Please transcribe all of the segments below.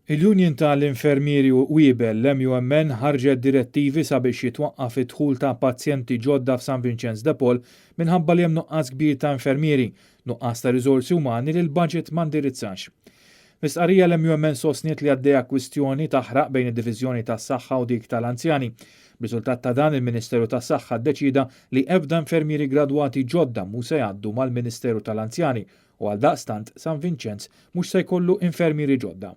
Il-Union tal-Infermieri u Wiebel l-MUMN ħarġet direttivi sabiex jitwaqqaf id-dħul ta' pazjenti ġodda f'San Vincenz de Paul minħabba li hemm nuqqas kbir ta' infermieri, nuqqas ta' riżorsi umani li l-budget ma ndirizzax. Mistqarrija l-MUMN sostniet li għaddejja kwistjoni taħraq bejn id-Diviżjoni tas-Saħħa u dik tal-Anzjani. B'riżultat ta' dan il-Ministeru tas-Saħħa ddeċida li ebda infermieri gradwati ġodda mhux se jgħaddu mal-Ministeru tal-Anzjani u għaldaqstant San Vincenz mhux se jkollu infermieri ġodda.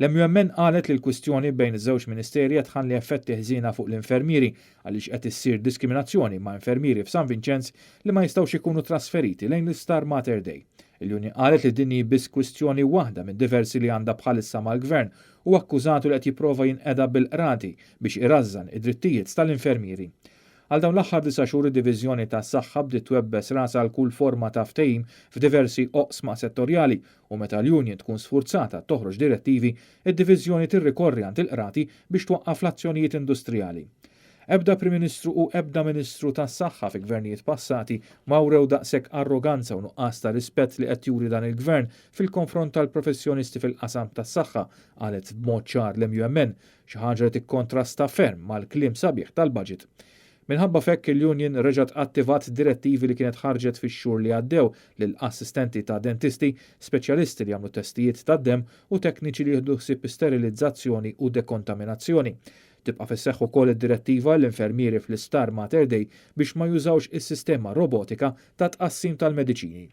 L-MUMN qalet li l-kwistjoni bejn iż-żewġ ministeri qed tħalli effetti ħżiena fuq l-infermieri għaliex qed issir diskriminazzjoni ma' infermieri f'San Vincenz li ma jistgħux ikunu trasferiti lejn l-Star Mater Dei. Il-Union qalet li din hi biss kwistjoni waħda minn diversi li għandha bħalissa mal-Gvern u akkużatu li qed jipprova jinqeda bil-qrati biex irażżan id-drittijiet tal-infermieri. Għal dawn l-aħħar 9 xhur id-Diviżjoni tas-Saħħa bdiet twebbes rasa għal kull forma ta' ftehim f'diversi oqsma settorjali u meta l-Union tkun sfurzata toħroġ direttivi, id-Diviżjoni tirrikorri għand il-qrati biex twaqqaf l-azzjonijiet industrijali. Ebda Prim Ministru u ebda Ministru tas-Saħħa fi gvernijiet passati ma wrew daqshekk arroganza u nuqqas ta' rispett li qed juri dan il-Gvern fil-konfront tal-professjonisti fil-qasam tas-saħħa qalet b'mod ċar l-MUMN xi ħaġa li tikkontrasta ferm mal-kliem sabiħ tal-baġit. Minħabba fekk il-Union reġgħet attivat direttivi li kienet ħarġet fix-xhur li għaddew lil assistenti ta' dentisti, speċjalisti li jagħmlu testijiet tad-demm u tekniċi li jieħdu ħsieb sterilizzazzjoni u dekontaminazzjoni. Tibqa' fis-seħħ ukoll id-direttiva l-infermieri fl-Star Mater Dei biex ma jużawx is-sistema robotika ta' tqassim tal-mediċini.